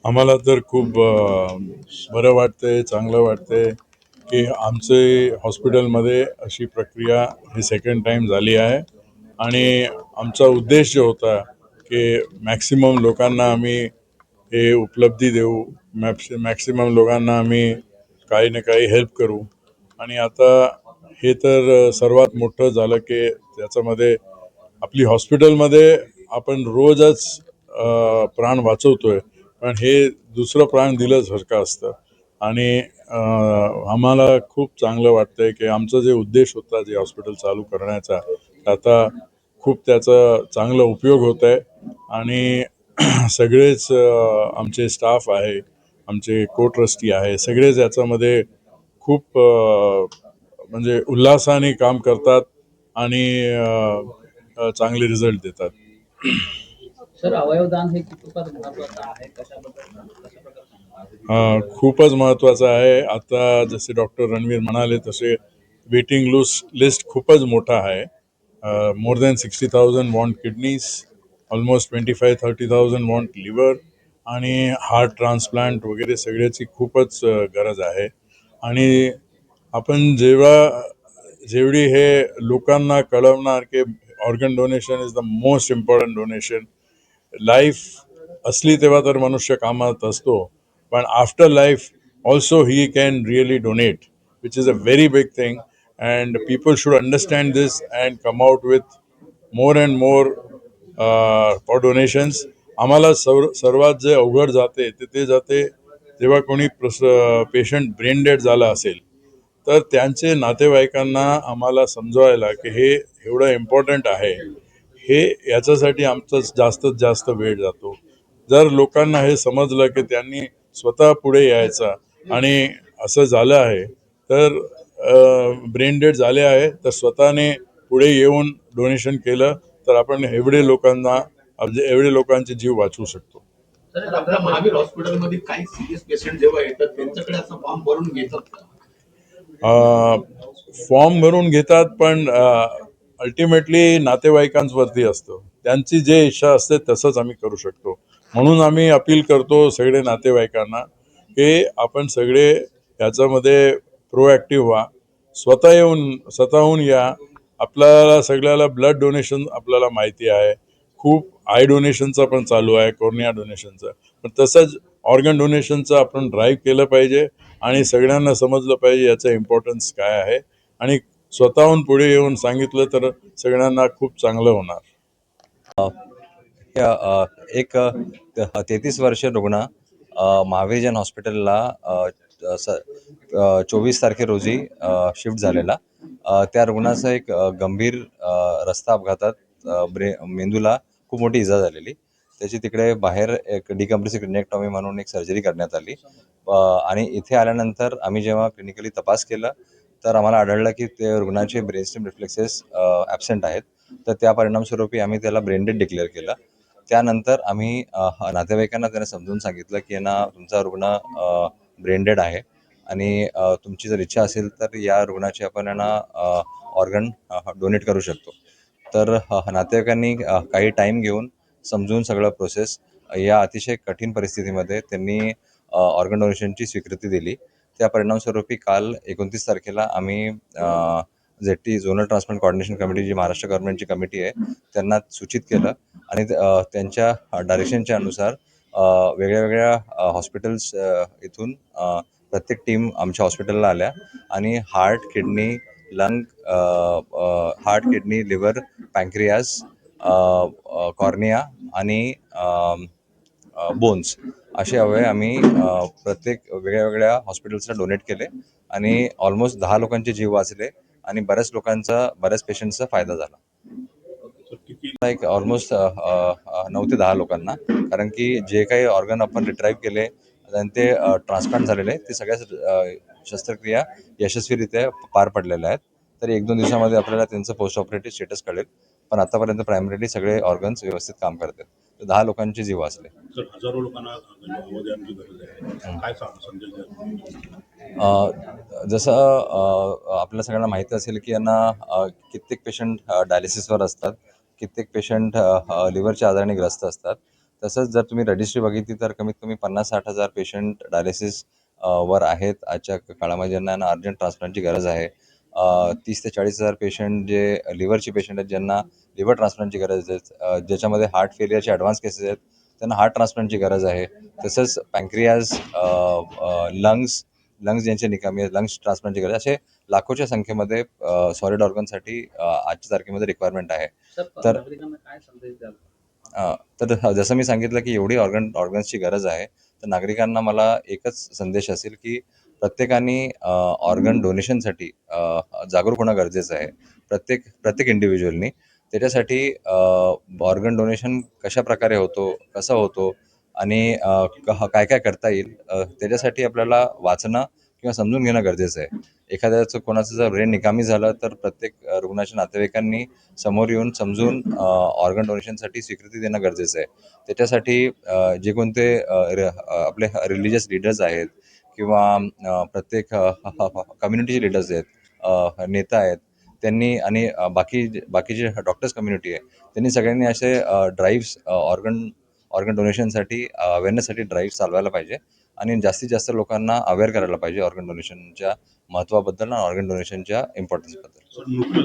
आम्हाला तर खूप बरं वाटतंय, चांगलं वाटतंय की आमचे हॉस्पिटलमध्ये अशी प्रक्रिया ही सेकंड टाईम झाली आहे आणि आमचा उद्देश जो होता की मॅक्सिमम लोकांना आम्ही हे उपलब्धी देऊ, मॅक्सिमम लोकांना आम्ही काही ना काही हेल्प करू आणि आता हे तर सर्वात मोठं झालं की त्याच्यामध्ये आपली हॉस्पिटलमध्ये आपण रोजच प्राण वाचवतोय, पण हे दुसरं प्राण दिल्यासारखं असतं आणि आम्हाला खूप चांगलं वाटतंय की आमचा जे उद्देश होता जे हॉस्पिटल चालू करण्याचा आता खूप त्याचा चांगला उपयोग होत आहे आणि सगळेच आमचे स्टाफ आहे, आमचे को ट्रस्टी आहे, सगळेच याच्यामध्ये खूप म्हणजे उल्हासाने काम करतात आणि चांगले रिझल्ट देतात. सर अवयवदान हे कितपत महत्वाचं आहे कशा प्रकारे खूपच महत्त्वाचं आहे. आता जसे डॉक्टर रणवीर म्हणाले तसे वेटिंग लिस्ट खूपच मोठा आहे. More than 60,000 want kidneys, almost 25-30,000 want liver आणि हार्ट ट्रान्सप्लांट वगैरे सगळ्याची खूपच गरज आहे आणि आपण जेवढी हे लोकांना कळवणार की organ donation is the most important donation. Life असली तेव्हा तर मनुष्य कामात असतो, पण after life also he can really donate, which is a very big thing and people should understand this and come out with more and more for donations. आम्हाला सर्वात जे अवघड जाते ते जाते जेव्हा कोणी पेशंट ब्रेन डेड झाला असेल तर त्यांचे नातेवाईकांना आम्हाला समजवायला की हे एवढं इम्पॉर्टंट आहे, हे याच्यासाठी आमचा जास्तीत जास्त वेळ जातो. जर लोकांना हे समजलं की त्यांनी स्वतः पुढे यायचं आणि असं झालं आहे तर ब्रेन डेड झाले आहे तर स्वतःने पुढे येऊन डोनेशन केलं तर आपण एवढे लोकांचे जीव वाचवू शकतो. सर आपल्या महावीर हॉस्पिटलमध्ये काही सिरियस पेशंट जेव्हा येतात त्यांच्याकडे असं फॉर्म भरून घेतात का? फॉर्म भरून घेतात पण अल्टिमेटली नातेवाईकांवरती असतं, त्यांची जे इच्छा असते तसंच आम्ही करू शकतो. म्हणून आम्ही अपील करतो सगळे नातेवाईकांना की आपण सगळे याच्यामध्ये प्रोॲक्टिव्ह व्हा, स्वतःहून या. आपल्याला सगळ्याला ब्लड डोनेशन आपल्याला माहिती आहे, खूप आय डोनेशनचं पण चालू आहे, कॉर्निया डोनेशनचं, पण तसंच ऑर्गन डोनेशनचं आपण ड्राईव्ह केलं पाहिजे आणि सगळ्यांना समजलं पाहिजे याचं इम्पॉर्टन्स काय आहे आणि स्वतःहून पुढे येऊन सांगितलं तर सगळ्यांना खूप चांगलं होणार. एक 33 वर्षीय रुग्ण महावीर जन हॉस्पिटलला 24 तारखे रोजी शिफ्ट झालेला. त्या रुग्णाचा एक गंभीर रस्ता अपघातात मेंदूला खूप मोठी इजा झालेली. त्याची तिकडे बाहेर एक डिकम्प्रेसिव्ह क्रिनेक्टॉमी म्हणून एक सर्जरी करण्यात आली. आणि इथे आल्यानंतर आम्ही जेव्हा क्लिनिकली तपास केला तर आम्हाला आढळलं की ते रुग्णाचे ब्रेनस्टेम रिफ्लेक्सेस ॲब्सेंट आहेत. तर त्या परिणामस्वरूपी आम्ही त्याला ब्रेन डेड डिक्लेअर केलं. त्यानंतर आम्ही नातेवाईकांना त्यांना समजून सांगितलं की यांना तुमचा रुग्ण ब्रेन डेड आहे आणि तुमची जर इच्छा असेल तर या रुग्णाची आपण यांना ऑर्गन डोनेट करू शकतो. तर नातेवाईकांनी काही टाईम घेऊन समजून सगळं प्रोसेस या अतिशय कठीण परिस्थितीमध्ये त्यांनी ऑर्गन डोनेशनची स्वीकृती दिली. त्या परिणामस्वरूपी काल 29 तारखेला आम्ही ZT zonal transplant coordination committee, जी महाराष्ट्र गव्हर्नमेंटची कमिटी आहे, त्यांना सूचित केलं आणि त्यांच्या डायरेक्शनच्या अनुसार वेगळ्या हॉस्पिटल्स इथून प्रत्येक टीम आमच्या हॉस्पिटलला आल्या आणि हार्ट, किडनी, लिव्हर, पँक्रियास, कॉर्निया आणि बोन्स असे अवयव आम्ही प्रत्येक वेगळ्या हॉस्पिटल्सला डोनेट केले आणि ऑलमोस्ट 10 लोकांचे जीव वाचले आणि बऱ्याच पेशंट्सचा फायदा झाला. एक ऑलमोस्ट 9 ते 10 लोकांना, कारण की जे काही ऑर्गन आपण रिट्राईव्ह केले आणि ते ट्रान्सप्लांट झालेले ते सगळ्या शस्त्रक्रिया यशस्वीरित्या पार पडलेल्या आहेत. तर 1-2 दिवसामध्ये आपल्याला त्यांचं पोस्ट ऑपरेटिव्ह स्टेटस कळेल, पण आतापर्यंत प्रायमरीली सगळे ऑर्गन्स व्यवस्थित काम करतात. तर 10 लोकांचे जीव वाचले. हजारो लोकांना अवयवांची गरज आहे, काय संदेश द्याल? जसं आपल्या सगळ्यांना माहिती असेल की यांना कित्येक पेशंट डायलिसिसवर असतात, कित्येक पेशंट लिव्हरच्या आजाराने ग्रस्त असतात. तसंच जर तुम्ही रजिस्ट्री बघितली तर कमीत कमी 50-60 हजार पेशंट डायलिसिस वर आहेत आजच्या काळामध्ये, ज्यांना अर्जंट ट्रान्सप्लांटची गरज आहे. 30 ते 40 हजार पेशंट जे लिव्हरचे पेशंट आहेत, ज्यांना लिव्हर ट्रान्सप्लांटची गरज आहे. ज्याच्यामध्ये हार्ट फेलियरचे ॲडव्हान्स केसेस आहेत, त्यांना हार्ट ट्रान्सप्लांटची गरज आहे. तसंच पँक्रियाज, लंग्स ज्यांचे निकामी आहेत, लंग्स ट्रान्सप्लांटची गरज, असे लाखोच्या संख्येमध्ये सॉलिड ऑर्गनसाठी आजच्या तारखेमध्ये रिक्वायरमेंट आहे. तर तर जसं मी सांगितलं की एवढी ऑर्गन्सची गरज आहे, तर नागरिकांना मला एकच संदेश असेल की प्रत्येकाने ऑर्गन डोनेशनसाठी जागरूक होणं गरजेचं आहे. प्रत्येक इंडिव्हिज्युअलनी त्याच्यासाठी ऑर्गन डोनेशन कशाप्रकारे होतो, कसं होतो आणि काय काय करता येईल, त्याच्यासाठी आपल्याला वाचणं किंवा समजून घेणं गरजेचं आहे. एखाद्याचं कोणाचं जर ब्रेन निकामी झालं तर प्रत्येक रुग्णाच्या नातेवाईकांनी समोर येऊन समजून ऑर्गन डोनेशनसाठी स्वीकृती देणं गरजेचं आहे. त्याच्यासाठी जे कोणते आपले रिलिजियस लीडर्स आहेत किंवा प्रत्येक कम्युनिटीचे लीडर्स आहेत, नेता आहेत, त्यांनी आणि बाकीचे डॉक्टर्स कम्युनिटी आहे, त्यांनी सगळ्यांनी असे ड्राईव्स ऑर्गन डोनेशनसाठी अवेअरनेससाठी ड्राईव्ह चालवायला पाहिजे आणि जास्तीत जास्त लोकांना अवेअर करायला पाहिजे ऑर्गन डोनेशनच्या महत्त्वाबद्दल आणि ऑर्गन डोनेशनच्या इम्पॉर्टन्सबद्दल.